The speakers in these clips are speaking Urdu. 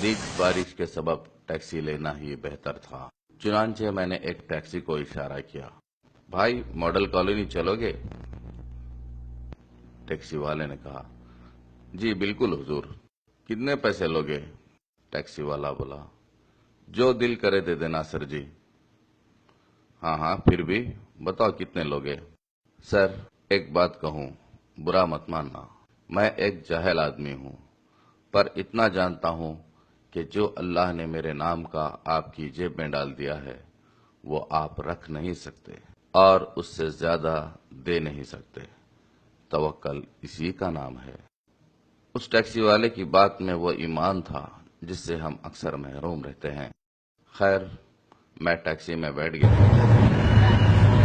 شدید بارش کے سبب ٹیکسی لینا ہی بہتر تھا۔ چنانچہ میں نے ایک ٹیکسی کو اشارہ کیا، بھائی ماڈل کالونی چلو گے؟ ٹیکسی والے نے کہا، جی بالکل حضور، کتنے پیسے لوگے؟ ٹیکسی والا بولا، جو دل کرے دے دینا سر جی۔ ہاں پھر بھی بتاؤ کتنے لوگے؟ سر ایک بات کہوں، برا مت ماننا، میں ایک جاہل آدمی ہوں، پر اتنا جانتا ہوں کہ جو اللہ نے میرے نام کا آپ کی جیب میں ڈال دیا ہے وہ آپ رکھ نہیں سکتے اور اس سے زیادہ دے نہیں سکتے۔ توکل اسی کا نام ہے۔ اس ٹیکسی والے کی بات میں وہ ایمان تھا جس سے ہم اکثر محروم رہتے ہیں۔ خیر میں ٹیکسی میں بیٹھ گیا۔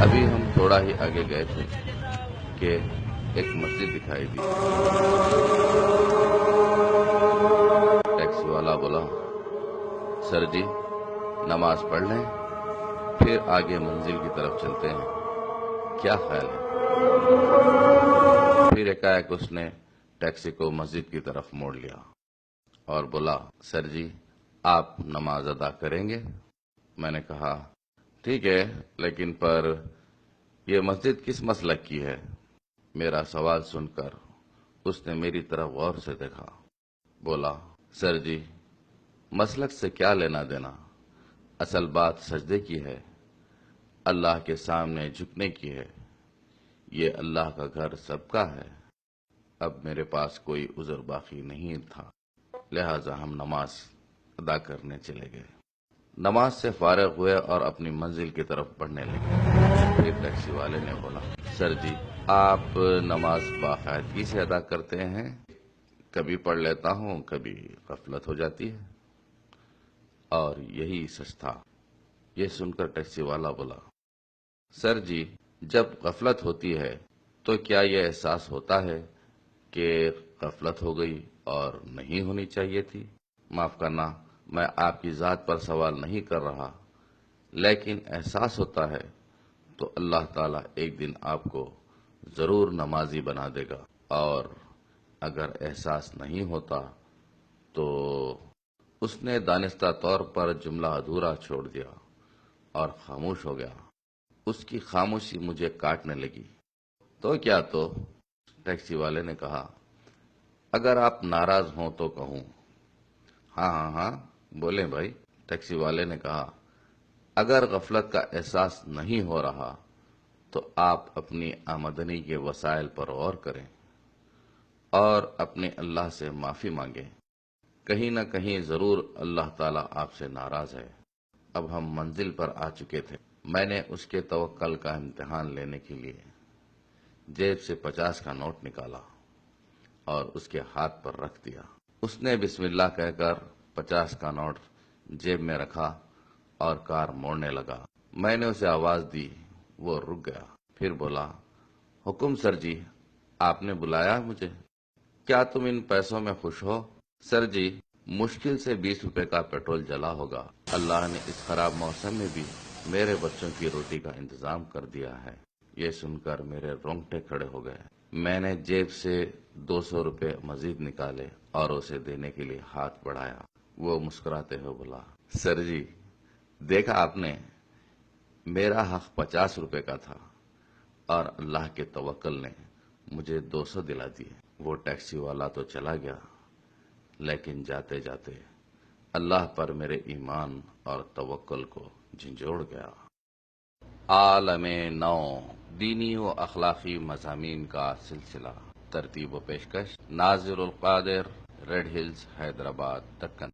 ابھی ہم تھوڑا ہی آگے گئے تھے کہ ایک مسجد دکھائی دی۔ ٹیکسی والا بولا، سر جی نماز پڑھ لیں پھر آگے منزل کی طرف چلتے ہیں، کیا خیال ہے؟ پھر ایک اس نے ٹیکسی کو مسجد کی طرف موڑ لیا اور بولا، سر جی آپ نماز ادا کریں گے؟ میں نے کہا، ٹھیک ہے، لیکن پر یہ مسجد کس مسلک کی ہے؟ میرا سوال سن کر اس نے میری طرف غور سے دیکھا، بولا، سر جی مسلک سے کیا لینا دینا، اصل بات سجدے کی ہے، اللہ کے سامنے جھکنے کی ہے، یہ اللہ کا گھر سب کا ہے۔ اب میرے پاس کوئی عذر باقی نہیں تھا، لہذا ہم نماز ادا کرنے چلے گئے۔ نماز سے فارغ ہوئے اور اپنی منزل کی طرف بڑھنے لگے۔ پھر ٹیکسی والے نے بولا، سر جی آپ نماز باقاعدگی سے ادا کرتے ہیں؟ کبھی پڑھ لیتا ہوں، کبھی غفلت ہو جاتی ہے۔ اور یہی سچ تھا۔ یہ سن کر ٹیکسی والا بولا، سر جی جب غفلت ہوتی ہے تو کیا یہ احساس ہوتا ہے کہ غفلت ہو گئی اور نہیں ہونی چاہیے تھی؟ معاف کرنا، میں آپ کی ذات پر سوال نہیں کر رہا، لیکن احساس ہوتا ہے تو اللہ تعالیٰ ایک دن آپ کو ضرور نمازی بنا دے گا، اور اگر احساس نہیں ہوتا تو اس نے دانستہ طور پر جملہ ادھورا چھوڑ دیا اور خاموش ہو گیا۔ اس کی خاموشی مجھے کاٹنے لگی۔ تو کیا تو؟ ٹیکسی والے نے کہا، اگر آپ ناراض ہوں تو کہوں؟ ہاں بولیں بھائی۔ ٹیکسی والے نے کہا، اگر غفلت کا احساس نہیں ہو رہا تو آپ اپنی آمدنی کے وسائل پر غور کریں اور اپنے اللہ سے معافی مانگیں۔ کہیں نہ کہیں ضرور اللہ تعالیٰ آپ سے ناراض ہے۔ اب ہم منزل پر آ چکے تھے۔ میں نے اس کے توکل کا امتحان لینے کے لیے جیب سے 50 کا نوٹ نکالا اور اس کے ہاتھ پر رکھ دیا۔ اس نے بسم اللہ کہہ کر 50 کا نوٹ جیب میں رکھا اور کار موڑنے لگا۔ میں نے اسے آواز دی، وہ رک گیا، پھر بولا، حکم سر جی، آپ نے بلایا مجھے؟ کیا تم ان پیسوں میں خوش ہو؟ سر جی مشکل سے 20 روپے کا پیٹرول جلا ہوگا، اللہ نے اس خراب موسم میں بھی میرے بچوں کی روٹی کا انتظام کر دیا ہے۔ یہ سن کر میرے رونگٹے کھڑے ہو گئے۔ میں نے جیب سے 200 روپے مزید نکالے اور اسے دینے کے لیے ہاتھ بڑھایا۔ وہ مسکراتے ہوئے بولا، سر جی دیکھا آپ نے، میرا حق 50 روپے کا تھا اور اللہ کے توکل نے مجھے 200 دلا دیے۔ وہ ٹیکسی والا تو چلا گیا، لیکن جاتے جاتے اللہ پر میرے ایمان اور توکل کو جھنجھوڑ گیا۔ عالم نو، دینی و اخلاقی مضامین کا سلسلہ، ترتیب و پیشکش ناظر القادر، ریڈ ہلز، حیدرآباد، دکن۔